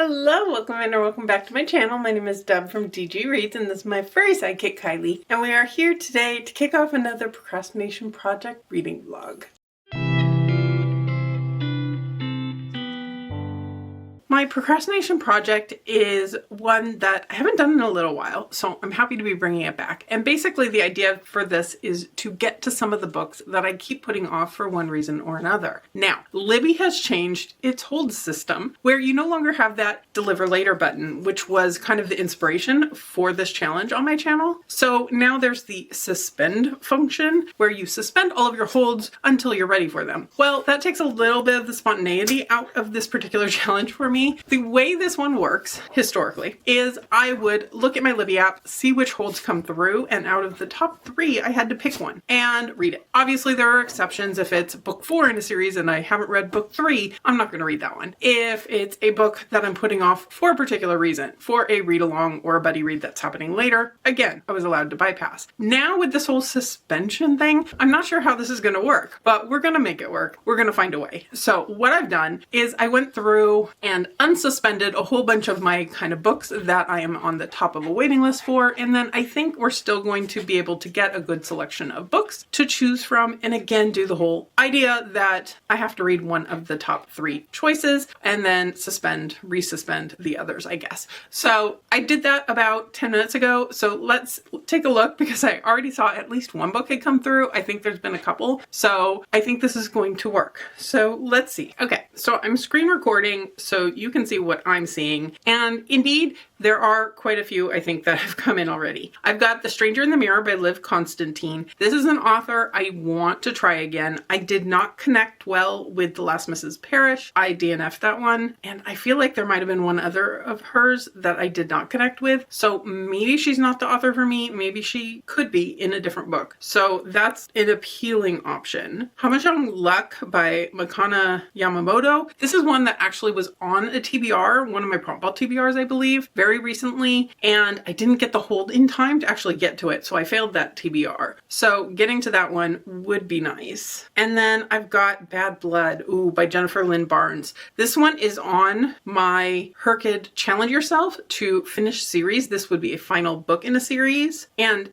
Hello, welcome in or welcome back to my channel. My name is Deb from DG Reads and this is my furry sidekick Kylie. And we are here today to kick off another Procrastination Project reading vlog. My procrastination project is one that I haven't done in a little while, so I'm happy to be bringing it back. And basically the idea for this is to get to some of the books that I keep putting off for one reason or another. Now, Libby has changed its hold system where you no longer have that deliver later button, which was kind of the inspiration for this challenge on my channel. So now there's the suspend function where you suspend all of your holds until you're ready for them. Well, that takes a little bit of the spontaneity out of this particular challenge for me. The way this one works historically is I would look at my Libby app, see which holds come through, and out of the top 3, I had to pick one and read it. Obviously, there are exceptions. If it's book 4 in a series and I haven't read book 3, I'm not going to read that one. If it's a book that I'm putting off for a particular reason, for a read along or a buddy read that's happening later, again, I was allowed to bypass. Now with this whole suspension thing, I'm not sure how this is going to work, but we're going to make it work. We're going to find a way. So what I've done is I went through and unsuspended a whole bunch of my kind of books that I am on the top of a waiting list for, and then I think we're still going to be able to get a good selection of books to choose from, and again do the whole idea that I have to read one of the top 3 choices and then suspend, resuspend the others, I guess. So I did that about 10 minutes ago, so let's take a look because I already saw at least one book had come through. I think there's been a couple, so I think this is going to work. So let's see. Okay, so I'm screen recording so you can see what I'm seeing. And indeed, there are quite a few, I think, that have come in already. I've got The Stranger in the Mirror by Liv Constantine. This is an author I want to try again. I did not connect well with The Last Mrs. Parrish. I DNF'd that one. And I feel like there might have been one other of hers that I did not connect with. So maybe she's not the author for me. Maybe she could be in a different book. So that's an appealing option. Hamajang Luck by Makana Yamamoto. This is one that actually was on a TBR, one of my prompt ball TBRs, I believe, very recently, and I didn't get the hold in time to actually get to it, so I failed that TBR. So getting to that one would be nice. And then I've got Bad Blood, by Jennifer Lynn Barnes. This one is on my Herkid Challenge Yourself to Finish series. This would be a final book in a series, and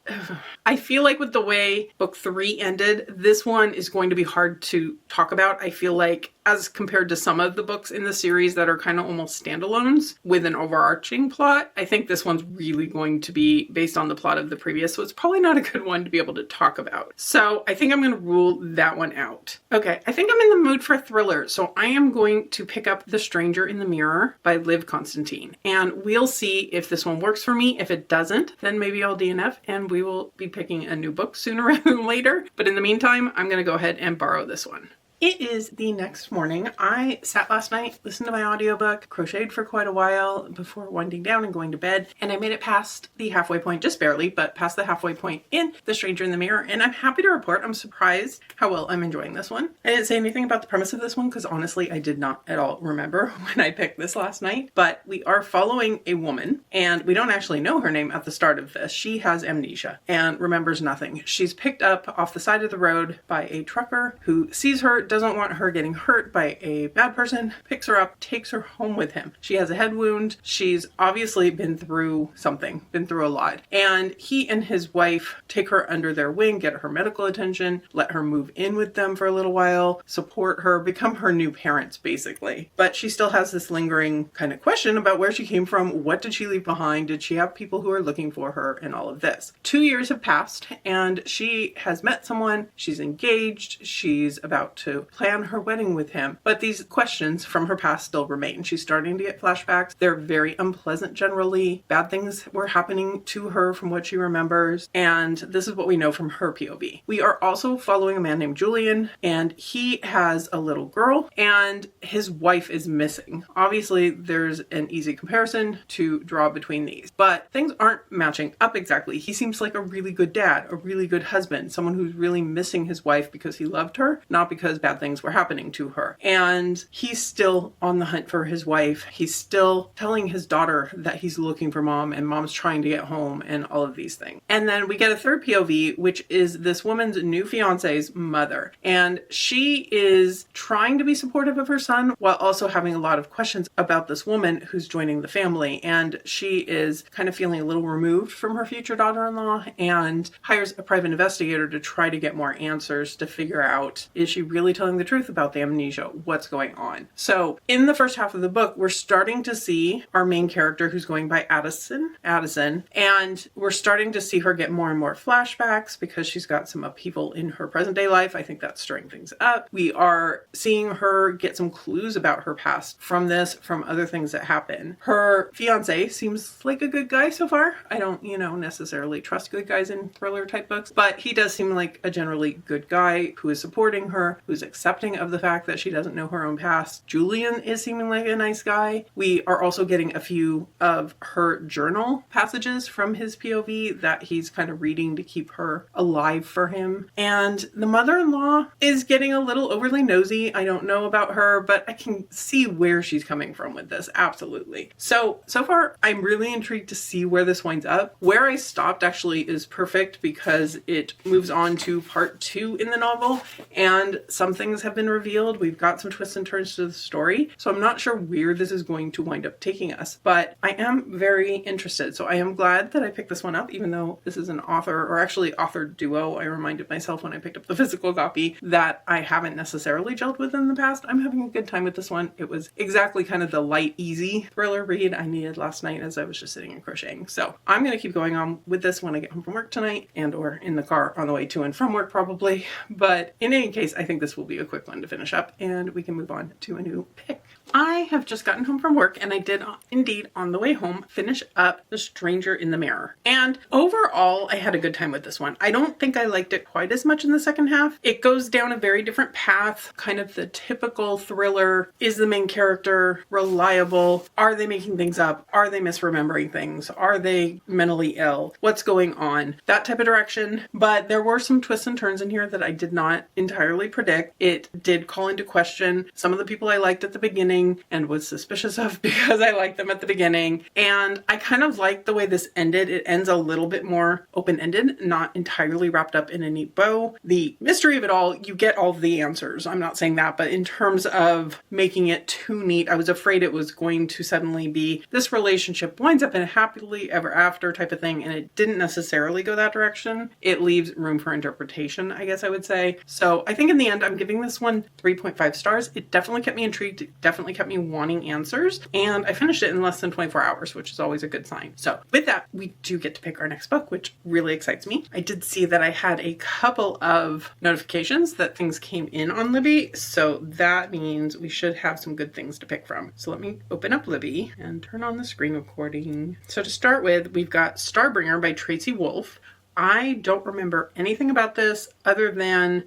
I feel like with the way book 3 ended, this one is going to be hard to talk about. I feel like as compared to some of the books in the series that are kind of almost standalones with an overarching plot, I think this one's really going to be based on the plot of the previous, so it's probably not a good one to be able to talk about. So I think I'm going to rule that one out. Okay, I think I'm in the mood for a thriller, so I am going to pick up The Stranger in the Mirror by Liv Constantine, and we'll see if this one works for me. If it doesn't, then maybe I'll DNF and we will be picking a new book sooner rather than later. But in the meantime, I'm going to go ahead and borrow this one. It is the next morning. I sat last night, listened to my audiobook, crocheted for quite a while before winding down and going to bed, and I made it past the halfway point, just barely, but past the halfway point in The Stranger in the Mirror, and I'm happy to report I'm surprised how well I'm enjoying this one. I didn't say anything about the premise of this one because honestly I did not at all remember when I picked this last night, but we are following a woman, and we don't actually know her name at the start of this. She has amnesia and remembers nothing. She's picked up off the side of the road by a trucker who sees her, doesn't want her getting hurt by a bad person, picks her up, takes her home with him. She has a head wound. She's obviously been through something, been through a lot. And he and his wife take her under their wing, get her medical attention, let her move in with them for a little while, support her, become her new parents, basically. But she still has this lingering kind of question about where she came from, what did she leave behind, did she have people who are looking for her, and all of this. 2 years have passed, and she has met someone, she's engaged, she's about to plan her wedding with him, but these questions from her past still remain. She's starting to get flashbacks. They're very unpleasant generally. Bad things were happening to her from what she remembers, and this is what we know from her POV. We are also following a man named Julian, and he has a little girl, and his wife is missing. Obviously, there's an easy comparison to draw between these, but things aren't matching up exactly. He seems like a really good dad, a really good husband, someone who's really missing his wife because he loved her, not because bad bad things were happening to her. And he's still on the hunt for his wife. He's still telling his daughter that he's looking for mom and mom's trying to get home and all of these things. And then we get a third POV, which is this woman's new fiance's mother. And she is trying to be supportive of her son while also having a lot of questions about this woman who's joining the family. And she is kind of feeling a little removed from her future daughter-in-law and hires a private investigator to try to get more answers to figure out, is she really telling the truth about the amnesia? What's going on? So in the first half of the book, we're starting to see our main character, who's going by Addison, and we're starting to see her get more and more flashbacks because she's got some upheaval in her present day life. I think that's stirring things up. We are seeing her get some clues about her past from this, from other things that happen. Her fiance seems like a good guy so far. I don't, necessarily trust good guys in thriller type books, but he does seem like a generally good guy who is supporting her, who's accepting of the fact that she doesn't know her own past. Julian is seeming like a nice guy. We are also getting a few of her journal passages from his POV that he's kind of reading to keep her alive for him. And the mother-in-law is getting a little overly nosy. I don't know about her, but I can see where she's coming from with this. Absolutely. So far, I'm really intrigued to see where this winds up. Where I stopped actually is perfect because it moves on to part 2 in the novel, and some things have been revealed. We've got some twists and turns to the story, so I'm not sure where this is going to wind up taking us, but I am very interested. So I am glad that I picked this one up, even though this is an author, or actually author duo. I reminded myself when I picked up the physical copy that I haven't necessarily gelled with in the past. I'm having a good time with this one. It was exactly kind of the light, easy thriller read I needed last night as I was just sitting and crocheting. So I'm going to keep going on with this when I get home from work tonight, and or in the car on the way to and from work probably. But in any case, I think this will be a quick one to finish up and we can move on to a new pick. I have just gotten home from work, and I did indeed on the way home finish up The Stranger in the Mirror. And overall, I had a good time with this one. I don't think I liked it quite as much in the second half. It goes down a very different path, kind of the typical thriller. Is the main character reliable? Are they making things up? Are they misremembering things? Are they mentally ill? What's going on? That type of direction. But there were some twists and turns in here that I did not entirely predict. It did call into question some of the people I liked at the beginning and was suspicious of because I liked them at the beginning. And I kind of like the way this ended. It ends a little bit more open-ended, not entirely wrapped up in a neat bow. The mystery of it all, you get all of the answers. I'm not saying that, but in terms of making it too neat, I was afraid it was going to suddenly be this relationship winds up in a happily ever after type of thing, and it didn't necessarily go that direction. It leaves room for interpretation, I guess I would say. So I think in the end, I'm giving this one 3.5 stars. It definitely kept me intrigued. It definitely kept me wanting answers, and I finished it in less than 24 hours, which is always a good sign. So with that, we do get to pick our next book, which really excites me. I did see that I had a couple of notifications that things came in on Libby, so that means we should have some good things to pick from. So let me open up Libby and turn on the screen recording. So to start with, we've got Starbringer by Tracy Wolff. I don't remember anything about this other than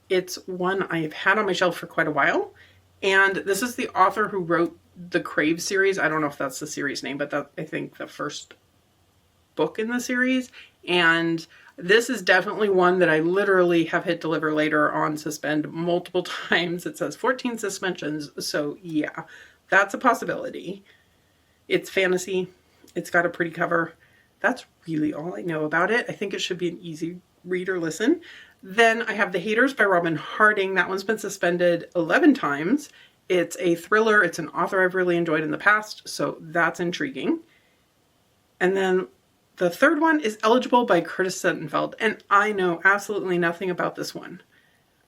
it's one I've had on my shelf for quite a while. And this is the author who wrote the Crave series. I don't know if that's the series name, but that's, I think, the first book in the series. And this is definitely one that I literally have hit deliver later on Suspend multiple times. It says 14 suspensions. So yeah, that's a possibility. It's fantasy. It's got a pretty cover. That's really all I know about it. I think it should be an easy read or listen. Then I have The Haters by Robin Harding. That one's been suspended 11 times. It's a thriller. It's an author I've really enjoyed in the past, so that's intriguing. And then the third one is Eligible by Curtis Sittenfeld, and I know absolutely nothing about this one,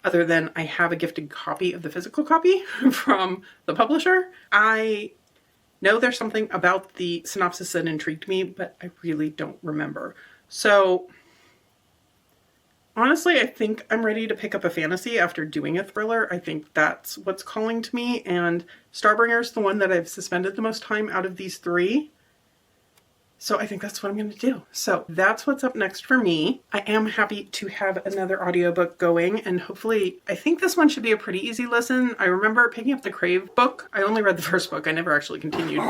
other than I have a gifted copy of the physical copy from the publisher. I know there's something about the synopsis that intrigued me, but I really don't remember. So honestly, I think I'm ready to pick up a fantasy after doing a thriller. I think that's what's calling to me, and Starbringer is the one that I've suspended the most time out of these three. So I think that's what I'm going to do. So that's what's up next for me. I am happy to have another audiobook going, and hopefully, I think this one should be a pretty easy listen. I remember picking up the Crave book. I only read the first book. I never actually continued.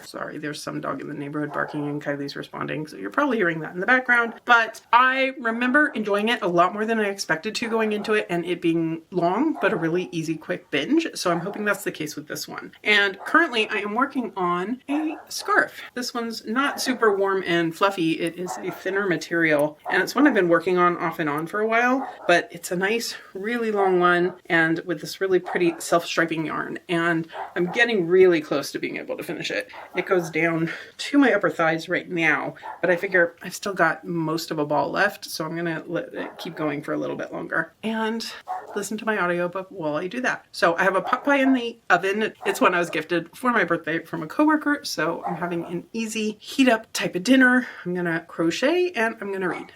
Sorry, there's some dog in the neighborhood barking and Kylie's responding, so you're probably hearing that in the background. But I remember enjoying it a lot more than I expected to going into it, and it being long, but a really easy, quick binge. So I'm hoping that's the case with this one. And currently, I am working on a scarf. This one's not super warm and fluffy. It is a thinner material, and it's one I've been working on off and on for a while, but it's a nice, really long one, and with this really pretty self-striping yarn, and I'm getting really close to being able to finish it. It goes down to my upper thighs right now, but I figure I've still got most of a ball left, so I'm gonna let it keep going for a little bit longer and listen to my audiobook while I do that. So I have a pot pie in the oven. It's one I was gifted for my birthday from a coworker, so I'm having an easy heat up type of dinner. I'm gonna crochet and I'm gonna read.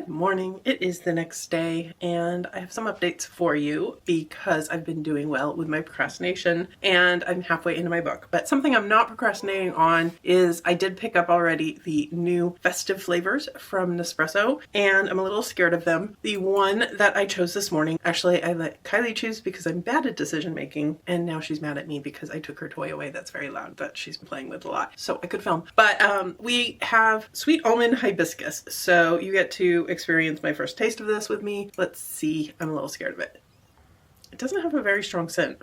Morning. It is the next day, and I have some updates for you because I've been doing well with my procrastination and I'm halfway into my book. But something I'm not procrastinating on is I did pick up already the new festive flavors from Nespresso, and I'm a little scared of them. The one that I chose this morning, actually I let Kylie choose because I'm bad at decision making, and now she's mad at me because I took her toy away that's very loud that she's been playing with a lot, so I could film. But we have sweet almond hibiscus, so you get to experience my first taste of this with me. Let's see. I'm a little scared of it. It doesn't have a very strong scent.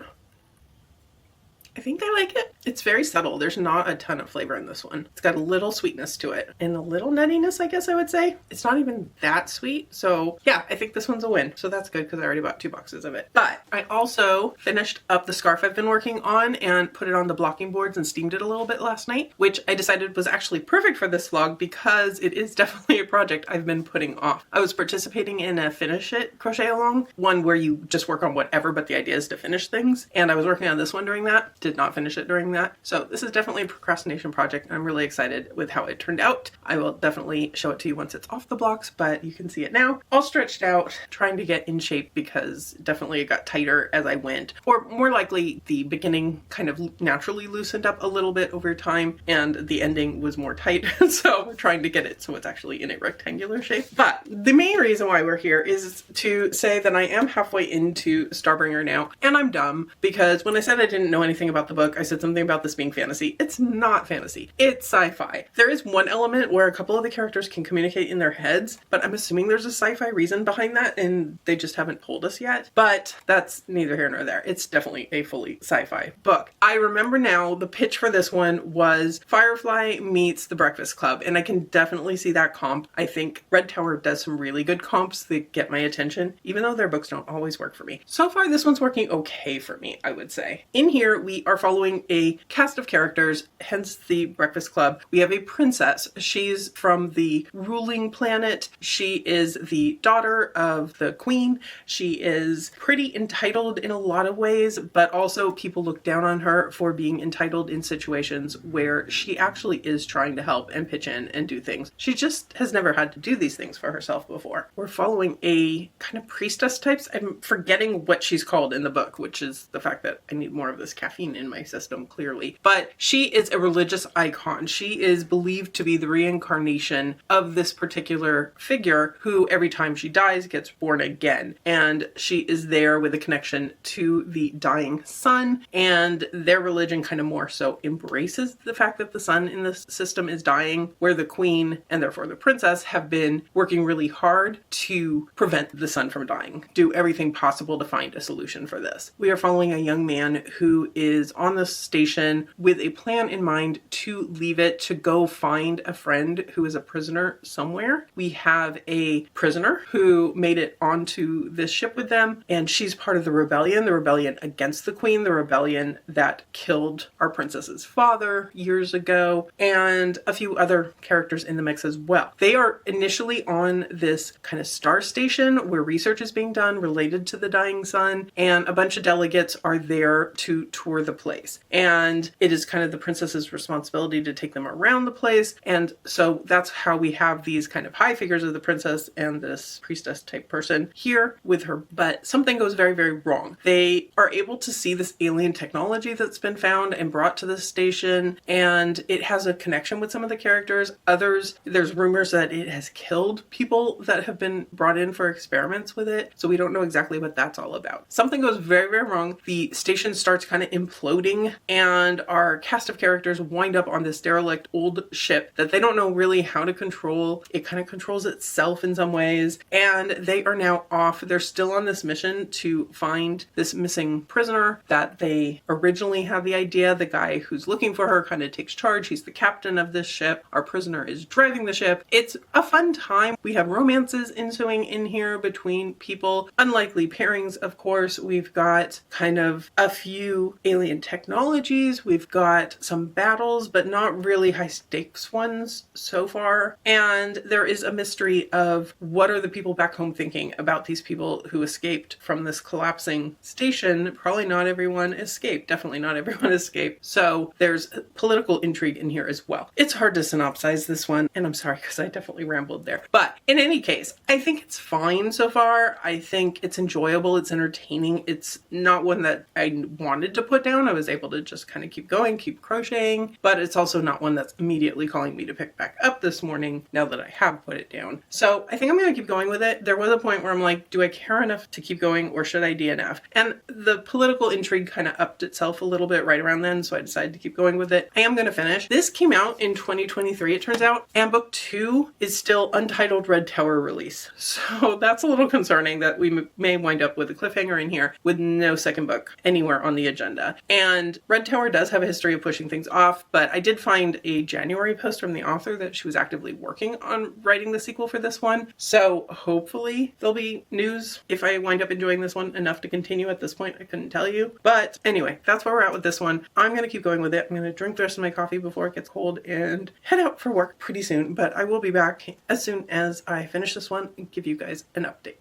I think I like it. It's very subtle. There's not a ton of flavor in this one. It's got a little sweetness to it and a little nuttiness, I guess I would say. It's not even that sweet. So yeah, I think this one's a win. So that's good because I already bought 2 boxes of it. But I also finished up the scarf I've been working on and put it on the blocking boards and steamed it a little bit last night, which I decided was actually perfect for this vlog because it is definitely a project I've been putting off. I was participating in a finish it crochet along, one where you just work on whatever, but the idea is to finish things. And I was working on this one during that. Did not finish it during that. So this is definitely a procrastination project. I'm really excited with how it turned out. I will definitely show it to you once it's off the blocks, but you can see it now. All stretched out, trying to get in shape because definitely it got tighter as I went, or more likely the beginning kind of naturally loosened up a little bit over time and the ending was more tight. So we're trying to get it so it's actually in a rectangular shape. But the main reason why we're here is to say that I am halfway into Starbringer now, and I'm dumb because when I said I didn't know anything about the book, I said something about this being fantasy. It's not fantasy. It's sci-fi. There is one element where a couple of the characters can communicate in their heads, but I'm assuming there's a sci-fi reason behind that and they just haven't told us yet. But that's neither here nor there. It's definitely a fully sci-fi book. I remember now the pitch for this one was Firefly meets The Breakfast Club, and I can definitely see that comp. I think Red Tower does some really good comps that get my attention, even though their books don't always work for me. So far, this one's working okay for me, I would say. In here, we are following a cast of characters, hence the Breakfast Club. We have a princess. She's from the ruling planet. She is the daughter of the queen. She is pretty entitled in a lot of ways, but also people look down on her for being entitled in situations where she actually is trying to help and pitch in and do things. She just has never had to do these things for herself before. We're following a kind of priestess types. I'm forgetting what she's called in the book, which is the fact that I need more of this caffeine in my system, clearly. But she is a religious icon. She is believed to be the reincarnation of this particular figure who every time she dies gets born again. And she is there with a connection to the dying sun, and their religion kind of more so embraces the fact that the sun in this system is dying, where the queen and therefore the princess have been working really hard to prevent the sun from dying, do everything possible to find a solution for this. We are following a young man who is on the station with a plan in mind to leave it to go find a friend who is a prisoner somewhere. We have a prisoner who made it onto this ship with them, and she's part of the rebellion against the queen, the rebellion that killed our princess's father years ago, and a few other characters in the mix as well. They are initially on this kind of star station where research is being done related to the dying sun, and a bunch of delegates are there to tour the place. And it is kind of the princess's responsibility to take them around the place. And so that's how we have these kind of high figures of the princess and this priestess type person here with her. But something goes very, very wrong. They are able to see this alien technology that's been found and brought to this station, and it has a connection with some of the characters. Others, there's rumors that it has killed people that have been brought in for experiments with it. So we don't know exactly what that's all about. Something goes very, very wrong. The station starts kind of imploding, and our cast of characters wind up on this derelict old ship that they don't know really how to control. It kind of controls itself in some ways, and they are now off. They're still on this mission to find this missing prisoner that they originally had the idea. The guy who's looking for her kind of takes charge. He's the captain of this ship. Our prisoner is driving the ship. It's a fun time. We have romances ensuing in here between people. Unlikely pairings, of course. We've got kind of a few alien technologies. We've got some battles, but not really high stakes ones so far. And there is a mystery of what are the people back home thinking about these people who escaped from this collapsing station. Probably not everyone escaped. Definitely not everyone escaped. So there's political intrigue in here as well. It's hard to synopsize this one, and I'm sorry because I definitely rambled there. But in any case, I think it's fine so far. I think it's enjoyable. It's entertaining. It's not one that I wanted to put down. I was able to just kind of keep going, keep crocheting, but it's also not one that's immediately calling me to pick back up this morning now that I have put it down. So I think I'm going to keep going with it. There was a point where I'm like, do I care enough to keep going, or should I DNF? And the political intrigue kind of upped itself a little bit right around then, so I decided to keep going with it. I am going to finish. This came out in 2023, it turns out, and book 2 is still untitled Red Tower release. So that's a little concerning that we may wind up with a cliffhanger in here with no second book anywhere on the agenda. And Red Tower does have a history of pushing things off, but I did find a January post from the author that she was actively working on writing the sequel for this one. So hopefully there'll be news if I wind up enjoying this one enough to continue. At this point, I couldn't tell you. But anyway, that's where we're at with this one. I'm going to keep going with it. I'm going to drink the rest of my coffee before it gets cold and head out for work pretty soon. But I will be back as soon as I finish this one and give you guys an update.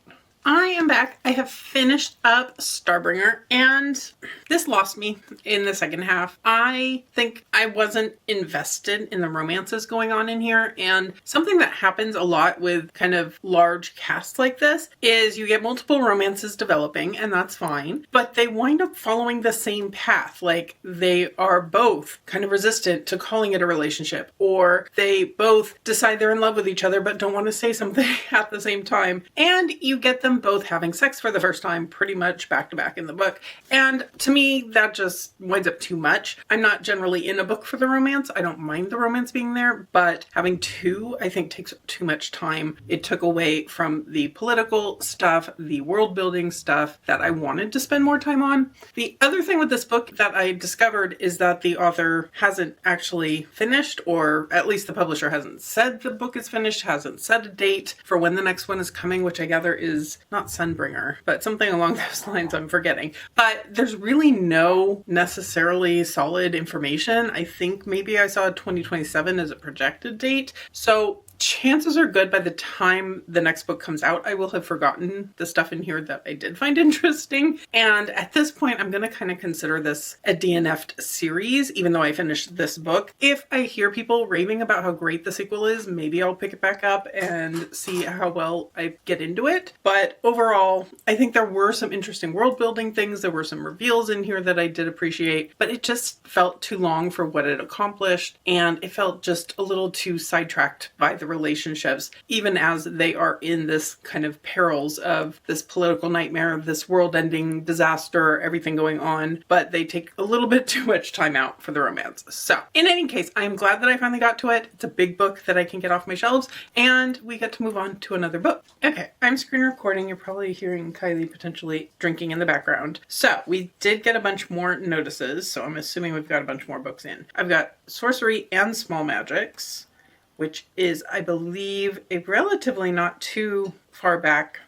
I am back. I have finished up Starbringer, and this lost me in the second half. I think I wasn't invested in the romances going on in here, and something that happens a lot with kind of large casts like this is you get multiple romances developing, and that's fine, but they wind up following the same path. Like, they are both kind of resistant to calling it a relationship, or they both decide they're in love with each other but don't want to say something at the same time, and you get them both having sex for the first time pretty much back to back in the book. And to me, that just winds up too much. I'm not generally in a book for the romance. I don't mind the romance being there, but having two, I think, takes too much time. It took away from the political stuff, the world building stuff that I wanted to spend more time on. The other thing with this book that I discovered is that the author hasn't actually finished, or at least the publisher hasn't said the book is finished, hasn't set a date for when the next one is coming, which I gather is not Sunbringer, but something along those lines I'm forgetting. But there's really no necessarily solid information. I think maybe I saw 2027 as a projected date. So chances are good by the time the next book comes out, I will have forgotten the stuff in here that I did find interesting. And at this point, I'm going to kind of consider this a DNF'd series, even though I finished this book. If I hear people raving about how great the sequel is, maybe I'll pick it back up and see how well I get into it. But overall, I think there were some interesting world building things. There were some reveals in here that I did appreciate, but it just felt too long for what it accomplished. And it felt just a little too sidetracked by the relationships, even as they are in this kind of perils of this political nightmare, of this world-ending disaster, everything going on, but they take a little bit too much time out for the romance. So in any case, I am glad that I finally got to it. It's a big book that I can get off my shelves, and we get to move on to another book. Okay, I'm screen recording. You're probably hearing Kylie potentially drinking in the background. So we did get a bunch more notices, so I'm assuming we've got a bunch more books in. I've got Sorcery and Small Magics, which is, I believe, a relatively not too far back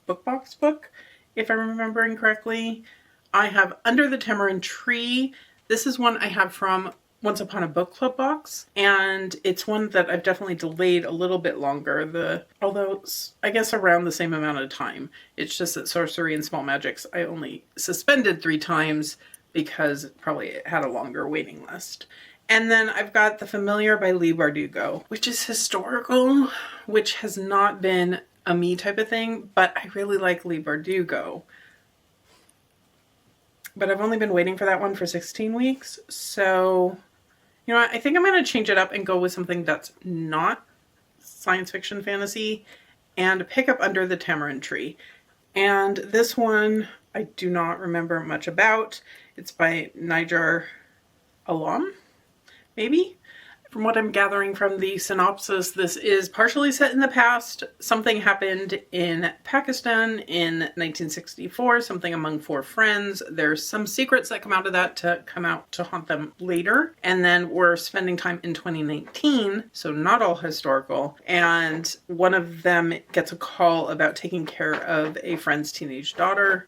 BookBox book, if I'm remembering correctly. I have Under the Tamarind Tree. This is one I have from Once Upon a Book Club box, and it's one that I've definitely delayed a little bit longer, although I guess around the same amount of time. It's just that Sorcery and Small Magics I only suspended 3 times, because probably it had a longer waiting list. And then I've got The Familiar by Leigh Bardugo, which is historical, which has not been a me type of thing, but I really like Leigh Bardugo. But I've only been waiting for that one for 16 weeks. So, you know what? I think I'm going to change it up and go with something that's not science fiction fantasy and pick up Under the Tamarind Tree. And this one I do not remember much about. It's by Nigar Alam, maybe? From what I'm gathering from the synopsis, this is partially set in the past. Something happened in Pakistan in 1964, something among four friends. There's some secrets that come out of that to come out to haunt them later. And then we're spending time in 2019, so not all historical. And one of them gets a call about taking care of a friend's teenage daughter,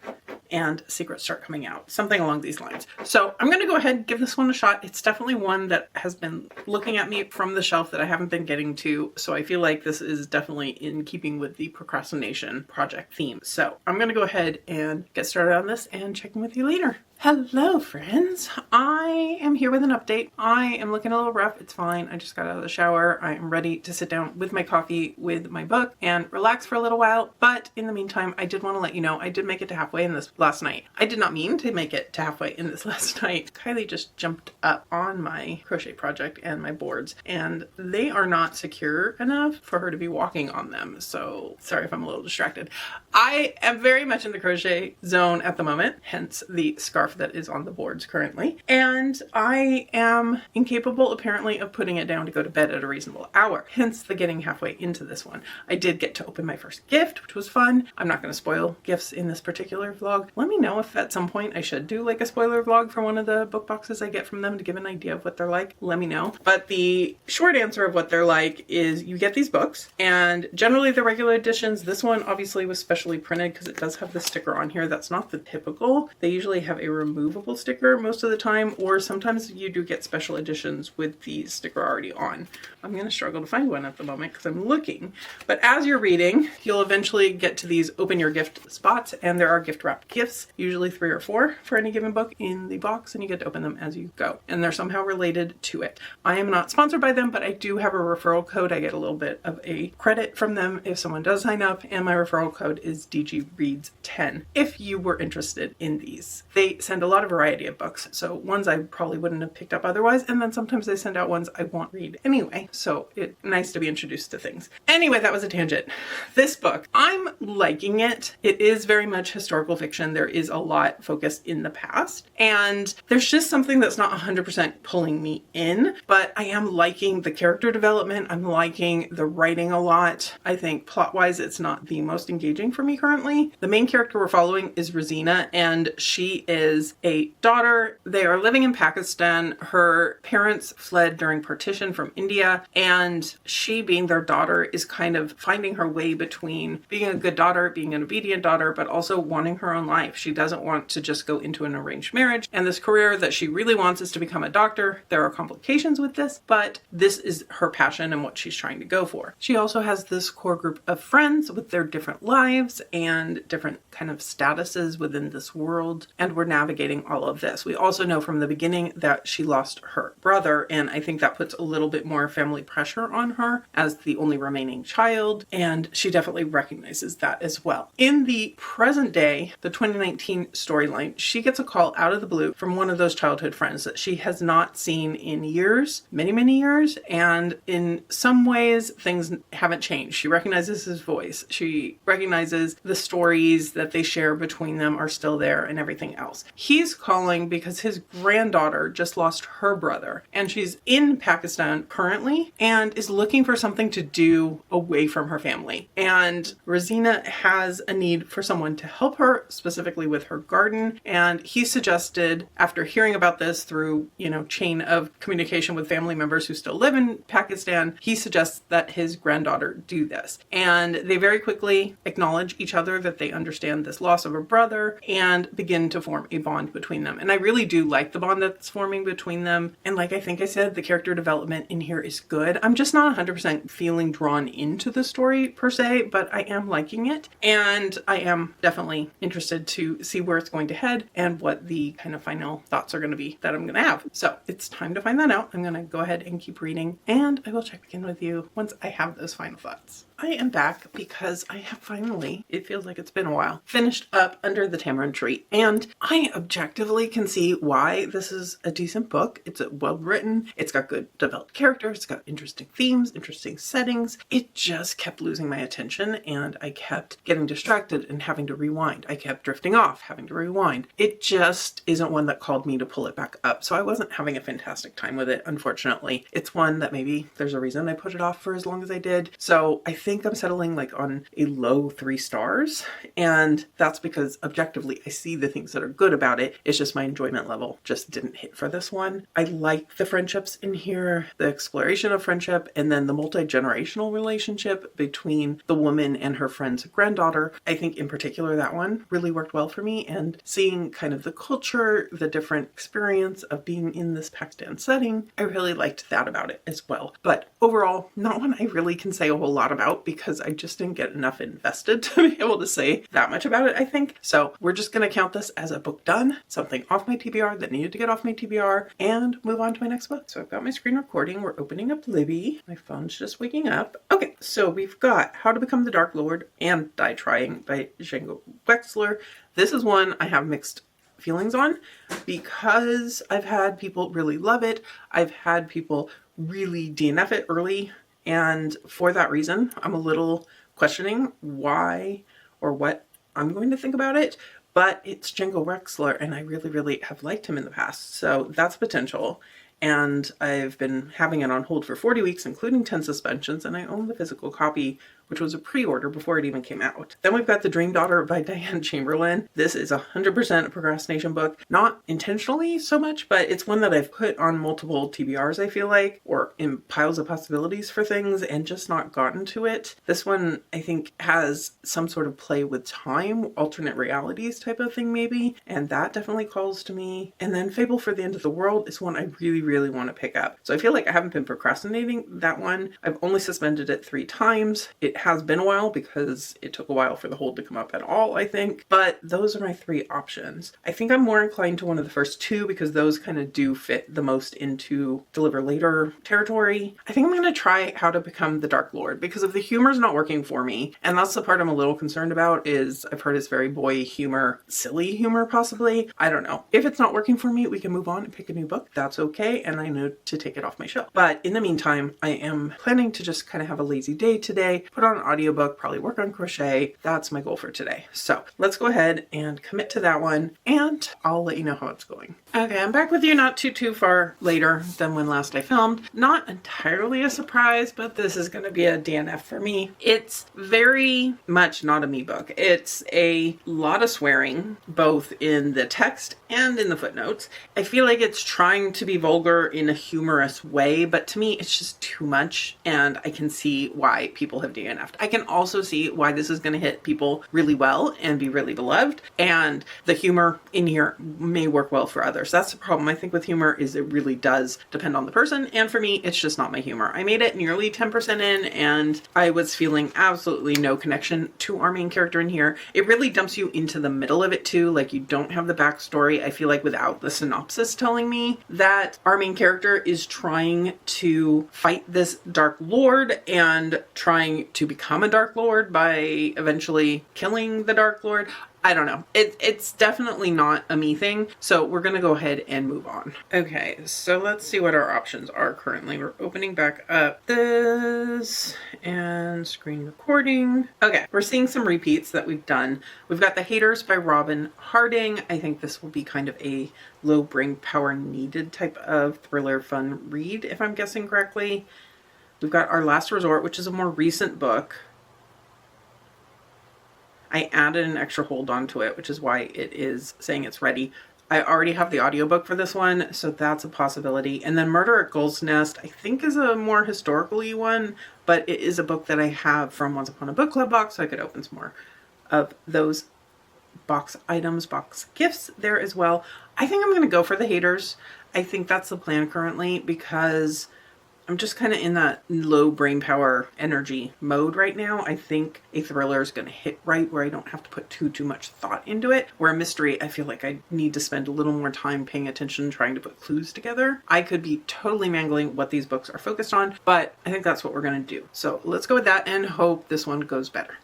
and secrets start coming out. Something along these lines. So I'm going to go ahead and give this one a shot. It's definitely one that has been looking at me from the shelf that I haven't been getting to. So I feel like this is definitely in keeping with the Procrastination Project theme. So I'm going to go ahead and get started on this and check in with you later. Hello friends, I am here with an update. I am looking a little rough, it's fine. I just got out of the shower. I am ready to sit down with my coffee, with my book, and relax for a little while. But in the meantime, I did want to let you know I did make it to halfway in this last night. I did not mean to make it to halfway in this last night. Kylie just jumped up on my crochet project and my boards, and they are not secure enough for her to be walking on them. So sorry if I'm a little distracted. I am very much in the crochet zone at the moment, hence the scarf that is on the boards currently. And I am incapable apparently of putting it down to go to bed at a reasonable hour, hence the getting halfway into this one. I did get to open my first gift, which was fun. I'm not going to spoil gifts in this particular vlog. Let me know if at some point I should do like a spoiler vlog for one of the book boxes I get from them to give an idea of what they're like. Let me know. But the short answer of what they're like is you get these books, and generally the regular editions. This one obviously was specially printed because it does have the sticker on here. That's not the typical. They usually have a removable sticker most of the time, or sometimes you do get special editions with the sticker already on. I'm going to struggle to find one at the moment because I'm looking. But as you're reading, you'll eventually get to these open your gift spots, and there are gift wrapped gifts, usually 3 or 4 for any given book in the box, and you get to open them as you go. And they're somehow related to it. I am not sponsored by them, but I do have a referral code. I get a little bit of a credit from them if someone does sign up, and my referral code is DGReads10 if you were interested in these. They send a lot of variety of books, so ones I probably wouldn't have picked up otherwise, and then sometimes they send out ones I won't read anyway, so it's nice to be introduced to things. Anyway, that was a tangent. This book, I'm liking it. It is very much historical fiction. There is a lot focused in the past, and there's just something that's not 100% pulling me in, but I am liking the character development. I'm liking the writing a lot. I think plot-wise, it's not the most engaging for me currently. The main character we're following is Rosina, and she is a daughter. They are living in Pakistan. Her parents fled during partition from India, and she, being their daughter, is kind of finding her way between being a good daughter, being an obedient daughter, but also wanting her own life. She doesn't want to just go into an arranged marriage, and this career that she really wants is to become a doctor. There are complications with this, but this is her passion and what she's trying to go for. She also has this core group of friends with their different lives and different kind of statuses within this world, and we're navigating all of this. We also know from the beginning that she lost her brother, and I think that puts a little bit more family pressure on her as the only remaining child, and she definitely recognizes that as well. In the present day, the 2019 storyline, she gets a call out of the blue from one of those childhood friends that she has not seen in years, many, many years, and in some ways things haven't changed. She recognizes his voice. She recognizes the stories that they share between them are still there and everything else. He's calling because his granddaughter just lost her brother, and she's in Pakistan currently and is looking for something to do away from her family. And Rosina has a need for someone to help her, specifically with her garden. And he suggested, after hearing about this through, chain of communication with family members who still live in Pakistan, he suggests that his granddaughter do this. And they very quickly acknowledge each other that they understand this loss of a brother and begin to form a bond between them. And I really do like the bond that's forming between them. And like I think I said, the character development in here is good. I'm just not 100% feeling drawn into the story per se, but I am liking it. And I am definitely interested to see where it's going to head and what the kind of final thoughts are going to be that I'm going to have. So it's time to find that out. I'm going to go ahead and keep reading, and I will check back in with you once I have those final thoughts. I am back because I have finally, it feels like it's been a while, finished up Under the Tamarind Tree. And I objectively can see why this is a decent book. It's well written. It's got good developed characters. It's got interesting themes, interesting settings. It just kept losing my attention, and I kept getting distracted and having to rewind. I kept drifting off, having to rewind. It just isn't one that called me to pull it back up. So I wasn't having a fantastic time with it, unfortunately. It's one that maybe there's a reason I put it off for as long as I did. So I think I'm settling like on a low 3 stars, and that's because objectively I see the things that are good about it. It's just my enjoyment level just didn't hit for this one. I like the friendships in here, the exploration of friendship, and then the multi-generational relationship between the woman and her friend's granddaughter. I think in particular that one really worked well for me, and seeing kind of the culture, the different experience of being in this Pakistan setting, I really liked that about it as well. But overall, not one I really can say a whole lot about because I just didn't get enough invested to be able to say that much about it, I think. So we're just going to count this as a book done, something off my TBR that needed to get off my TBR, and move on to my next book. So I've got my screen recording. We're opening up Libby. My phone's just waking up. Okay, so we've got How to Become the Dark Lord and Die Trying by Django Wexler. This is one I have mixed feelings on because I've had people really love it. I've had people really DNF it early. And for that reason, I'm a little questioning why or what I'm going to think about it. But it's Django Wexler, and I really, really have liked him in the past. So that's potential. And I've been having it on hold for 40 weeks, including 10 suspensions, and I own the physical copy, which was a pre-order before it even came out. Then we've got The Dream Daughter by Diane Chamberlain. This is 100% a procrastination book. Not intentionally so much, but it's one that I've put on multiple TBRs, I feel like, or in piles of possibilities for things and just not gotten to it. This one, I think, has some sort of play with time, alternate realities type of thing maybe, and that definitely calls to me. And then Fable for the End of the World is one I really want to pick up. So I feel like I haven't been procrastinating that one. I've only suspended it 3 times. It has been a while because it took a while for the hold to come up at all, I think. But those are my 3 options. I think I'm more inclined to one of the first 2 because those kind of do fit the most into deliver later territory. I think I'm going to try How to Become the Dark Lord because if the humor's not working for me, and that's the part I'm a little concerned about, is I've heard it's very boy humor, silly humor possibly. I don't know. If it's not working for me, we can move on and pick a new book. That's okay. And I know to take it off my shelf. But in the meantime, I am planning to just kind of have a lazy day today, put on an audiobook, probably work on crochet. That's my goal for today. So let's go ahead and commit to that one, and I'll let you know how it's going. Okay, I'm back with you not too far later than when last I filmed. Not entirely a surprise, but this is going to be a DNF for me. It's very much not a me book. It's a lot of swearing, both in the text and in the footnotes. I feel like it's trying to be vulgar in a humorous way, but to me it's just too much, and I can see why people have DNF'd. I can also see why this is going to hit people really well and be really beloved, and the humor in here may work well for others. That's the problem I think with humor, is it really does depend on the person, and for me it's just not my humor. I made it nearly 10% in and I was feeling absolutely no connection to our main character in here. It really dumps you into the middle of it too, like you don't have the backstory. I feel like without the synopsis telling me that our main character is trying to fight this Dark Lord and trying to become a Dark Lord by eventually killing the Dark Lord. I don't know. It's definitely not a me thing. So we're going to go ahead and move on. Okay, so let's see what our options are currently. We're opening back up this and screen recording. Okay, we're seeing some repeats that we've done. We've got The Haters by Robin Harding. I think this will be kind of a low brain power needed type of thriller fun read, if I'm guessing correctly. We've got Our Last Resort, which is a more recent book. I added an extra hold onto it, which is why it is saying it's ready. I already have the audiobook for this one, so that's a possibility. And then Murder at Gull's Nest, I think is a more historical-y one, but it is a book that I have from Once Upon a Book Club box, so I could open some more of those box items, box gifts there as well. I think I'm going to go for the haters. I think that's the plan currently because I'm just kind of in that low brain power energy mode right now. I think a thriller is going to hit right where I don't have to put too much thought into it. Where a mystery, I feel like I need to spend a little more time paying attention, trying to put clues together. I could be totally mangling what these books are focused on, but I think that's what we're going to do. So let's go with that and hope this one goes better.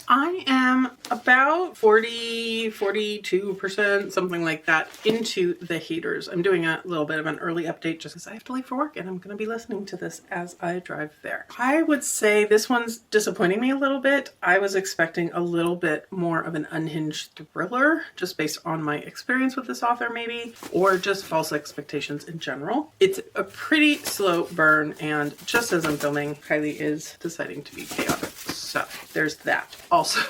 I am about 42%, something like that, into the haters. I'm doing a little bit of an early update just because I have to leave for work and I'm going to be listening to this as I drive there. I would say this one's disappointing me a little bit. I was expecting a little bit more of an unhinged thriller just based on my experience with this author maybe, or just false expectations in general. It's a pretty slow burn, and just as I'm filming, Kylie is deciding to be chaotic. So there's that. Also,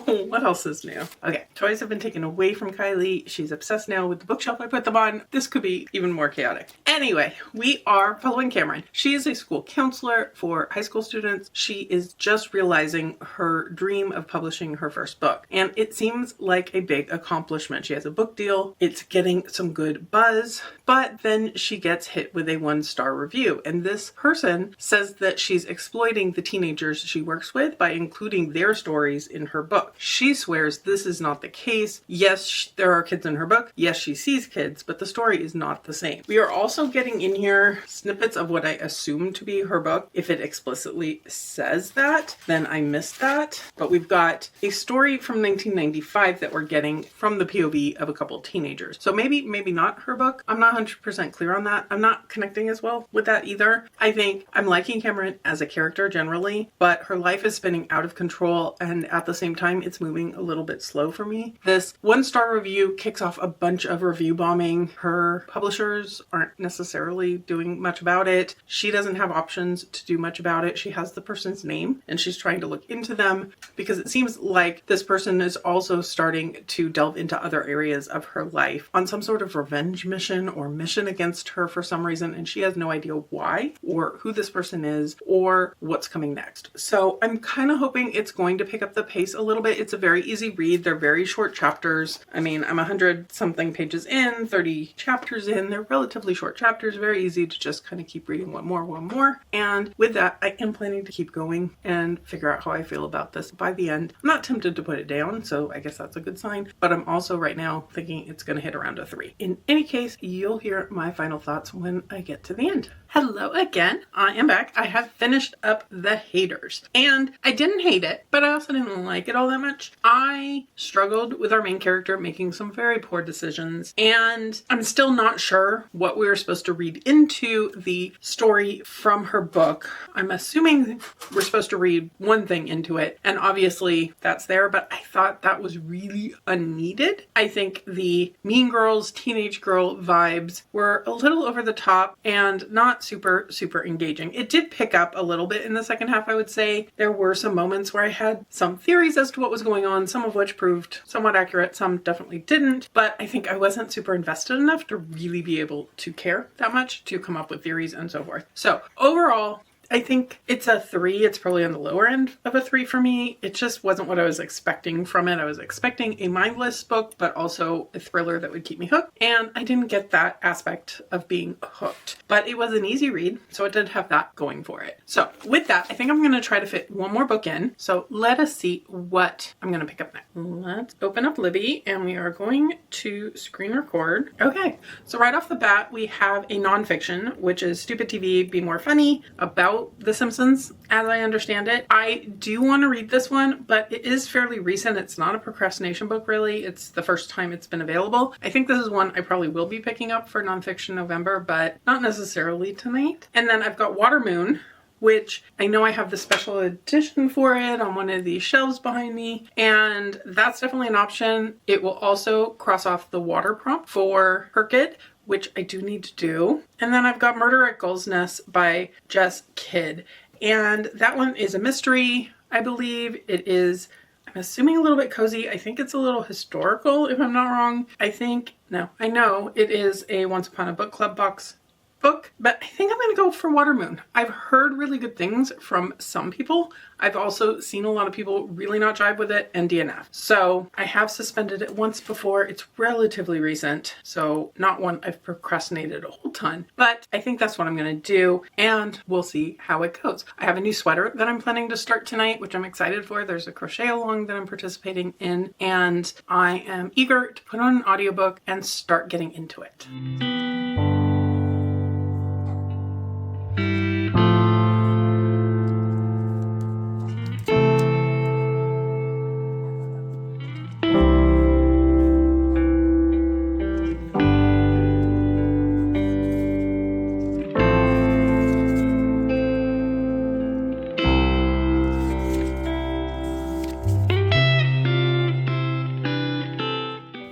what else is new? Okay, toys have been taken away from Kylie. She's obsessed now with the bookshelf I put them on. This could be even more chaotic. Anyway, we are following Cameron. She is a school counselor for high school students. She is just realizing her dream of publishing her first book, and it seems like a big accomplishment. She has a book deal. It's getting some good buzz, but then she gets hit with a 1-star review, and this person says that she's exploiting the teenagers she works with by including their stories in her book. She swears this is not the case. Yes, there are kids in her book. Yes, she sees kids, but the story is not the same. We are also getting in here snippets of what I assume to be her book. If it explicitly says that, then I missed that. But we've got a story from 1995 that we're getting from the POV of a couple teenagers. So maybe not her book. I'm not 100% clear on that. I'm not connecting as well with that either. I think I'm liking Cameron as a character generally, but her life is spinning out of control, and at the same time it's moving a little bit slow for me. This 1-star review kicks off a bunch of review bombing. Her publishers aren't necessarily doing much about it. She doesn't have options to do much about it. She has the person's name and she's trying to look into them because it seems like this person is also starting to delve into other areas of her life on some sort of revenge mission or mission against her for some reason, and she has no idea why or who this person is or what's coming next. So I'm kind of hoping it's going to pick up the pace a little bit. It's a very easy read. They're very short chapters. I mean, I'm 100 something pages in, 30 chapters in. They're relatively short chapters, very easy to just kind of keep reading one more. And with that, I am planning to keep going and figure out how I feel about this by the end. I'm not tempted to put it down, so I guess that's a good sign, but I'm also right now thinking it's going to hit around a 3. In any case, you'll hear my final thoughts when I get to the end. Hello again. I am back. I have finished up The Haters, and I didn't hate it, but I also didn't like it all that much. I struggled with our main character making some very poor decisions, and I'm still not sure what we were supposed to read into the story from her book. I'm assuming we're supposed to read one thing into it, and obviously that's there, but I thought that was really unneeded. I think the Mean Girls, teenage girl vibes were a little over the top and not super engaging. It did pick up a little bit in the second half, I would say. There were some moments where I had some theories as to what was going on, some of which proved somewhat accurate, some definitely didn't, but I think I wasn't super invested enough to really be able to care that much to come up with theories and so forth. So overall, I think it's a 3. It's probably on the lower end of a 3 for me. It just wasn't what I was expecting from it. I was expecting a mindless book, but also a thriller that would keep me hooked. And I didn't get that aspect of being hooked. But it was an easy read, so it did have that going for it. So with that, I think I'm going to try to fit one more book in. So let us see what I'm going to pick up next. Let's open up Libby, and we are going to screen record. Okay, so right off the bat, we have a nonfiction, which is Stupid TV, Be More Funny, about The Simpsons, as I understand it. I do want to read this one, but it is fairly recent. It's not a procrastination book, really. It's the first time it's been available. I think this is one I probably will be picking up for Nonfiction November, but not necessarily tonight. And then I've got Water Moon, which I know I have the special edition for it on one of these shelves behind me, and that's definitely an option. It will also cross off the water prompt for Herkit, which I do need to do. And then I've got Murder at Gull's Nest by Jess Kidd. And that one is a mystery, I believe. It is, I'm assuming, a little bit cozy. I think it's a little historical, if I'm not wrong. I know it is a Once Upon a Book Club box book, but I think I'm going to go for Water Moon. I've heard really good things from some people. I've also seen a lot of people really not jive with it and DNF. So I have suspended it once before. It's relatively recent, so not one I've procrastinated a whole ton, but I think that's what I'm going to do, and we'll see how it goes. I have a new sweater that I'm planning to start tonight, which I'm excited for. There's a crochet along that I'm participating in, and I am eager to put on an audiobook and start getting into it.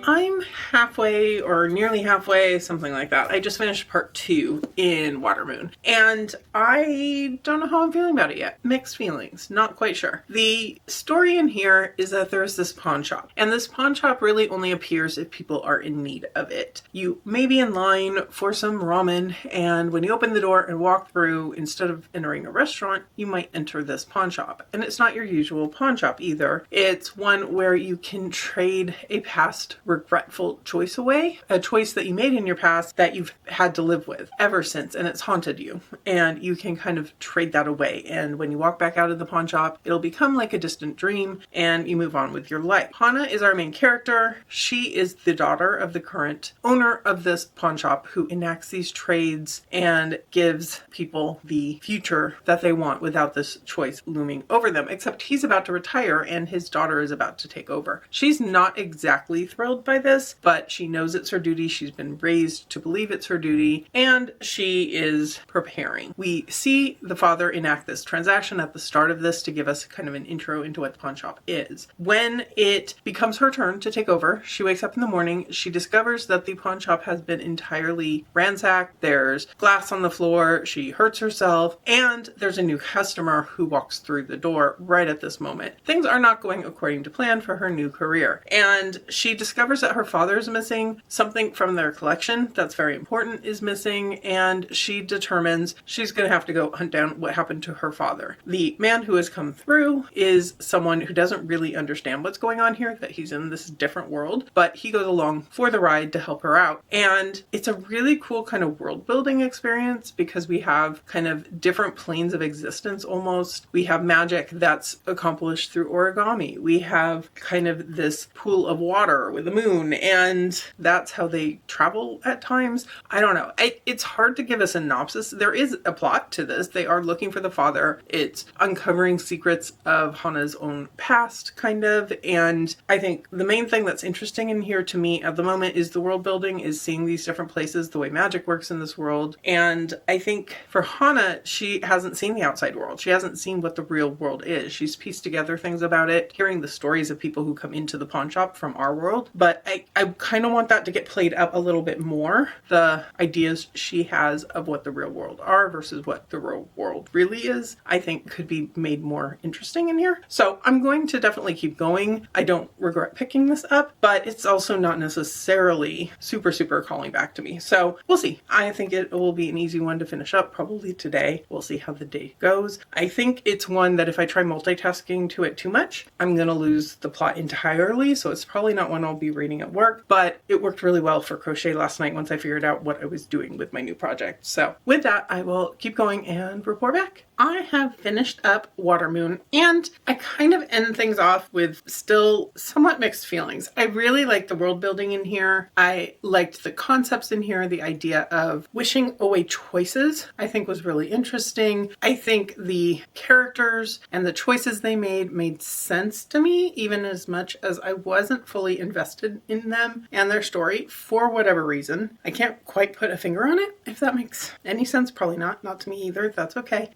I'm halfway or nearly halfway, something like that. I just finished part 2 in Water Moon, and I don't know how I'm feeling about it yet. Mixed feelings, not quite sure. The story in here is that there's this pawn shop, and this pawn shop really only appears if people are in need of it. You may be in line for some ramen, and when you open the door and walk through, instead of entering a restaurant, you might enter this pawn shop. And it's not your usual pawn shop either. It's one where you can trade a past regretful choice away, a choice that you made in your past that you've had to live with ever since, and it's haunted you, and you can kind of trade that away. And when you walk back out of the pawn shop, it'll become like a distant dream, and you move on with your life. Hana is our main character. She is the daughter of the current owner of this pawn shop, who enacts these trades and gives people the future that they want without this choice looming over them, except he's about to retire and his daughter is about to take over. She's not exactly thrilled by this, but she knows it's her duty. She's been raised to believe it's her duty, and she is preparing. We see the father enact this transaction at the start of this to give us kind of an intro into what the pawn shop is. When it becomes her turn to take over, she wakes up in the morning. She discovers that the pawn shop has been entirely ransacked. There's glass on the floor. She hurts herself, and there's a new customer who walks through the door right at this moment. Things are not going according to plan for her new career, and she discovers that her father is missing. Something from their collection that's very important is missing, and she determines she's going to have to go hunt down what happened to her father. The man who has come through is someone who doesn't really understand what's going on here, that he's in this different world, but he goes along for the ride to help her out. And it's a really cool kind of world building experience because we have kind of different planes of existence almost. We have magic that's accomplished through origami. We have kind of this pool of water with a moon, and that's how they travel at times. I don't know. It's hard to give a synopsis. There is a plot to this. They are looking for the father. It's uncovering secrets of Hana's own past, kind of. And I think the main thing that's interesting in here to me at the moment is the world building, is seeing these different places, the way magic works in this world. And I think for Hana, she hasn't seen the outside world. She hasn't seen what the real world is. She's pieced together things about it, hearing the stories of people who come into the pawn shop from our world. But I kind of want that to get played up a little bit more. The ideas she has of what the real world are versus what the real world really is, I think could be made more interesting in here. So I'm going to definitely keep going. I don't regret picking this up, but it's also not necessarily super calling back to me. So we'll see. I think it will be an easy one to finish up probably today. We'll see how the day goes. I think it's one that if I try multitasking to it too much, I'm going to lose the plot entirely. So it's probably not one I'll be reading at work, but it worked really well for crochet last night once I figured out what I was doing with my new project. So with that, I will keep going and report back. I have finished up Water Moon, and I kind of end things off with still somewhat mixed feelings. I really liked the world building in here. I liked the concepts in here. The idea of wishing away choices, I think, was really interesting. I think the characters and the choices they made sense to me, even as much as I wasn't fully invested in them and their story for whatever reason. I can't quite put a finger on it, if that makes any sense. Probably not to me either. That's okay.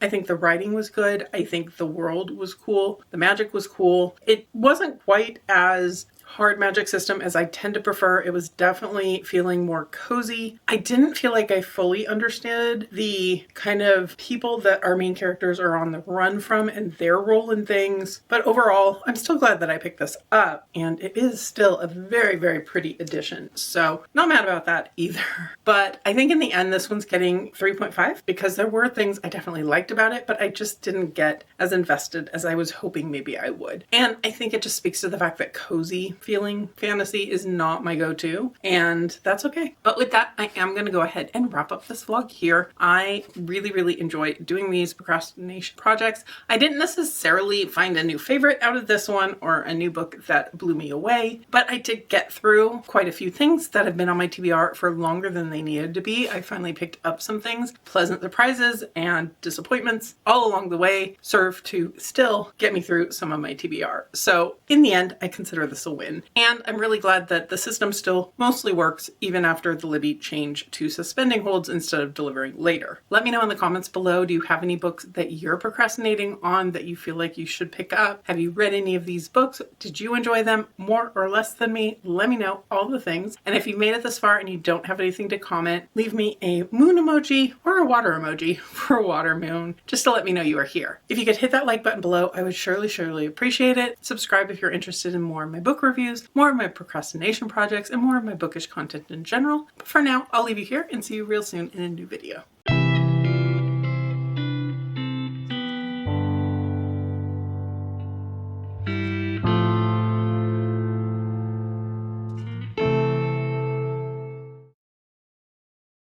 I think the writing was good. I think the world was cool. The magic was cool. It wasn't quite as hard magic system as I tend to prefer. It was definitely feeling more cozy. I didn't feel like I fully understood the kind of people that our main characters are on the run from and their role in things. But overall, I'm still glad that I picked this up, and it is still a very, very pretty edition. So not mad about that either. But I think in the end, this one's getting 3.5 because there were things I definitely liked about it, but I just didn't get as invested as I was hoping maybe I would. And I think it just speaks to the fact that cozy feeling fantasy is not my go-to, and that's okay. But with that, I am going to go ahead and wrap up this vlog here. I really, really enjoy doing these procrastination projects. I didn't necessarily find a new favorite out of this one or a new book that blew me away, but I did get through quite a few things that have been on my TBR for longer than they needed to be. I finally picked up some things. Pleasant surprises and disappointments all along the way serve to still get me through some of my TBR. So in the end, I consider this a win. And I'm really glad that the system still mostly works even after the Libby change to suspending holds instead of delivering later. Let me know in the comments below, do you have any books that you're procrastinating on that you feel like you should pick up? Have you read any of these books? Did you enjoy them more or less than me? Let me know all the things. And if you made it this far and you don't have anything to comment, leave me a moon emoji or a water emoji for water moon, just to let me know you are here. If you could hit that like button below, I would surely appreciate it. Subscribe if you're interested in more of my book reviews, more of my procrastination projects, and more of my bookish content in general. But for now, I'll leave you here and see you real soon in a new video.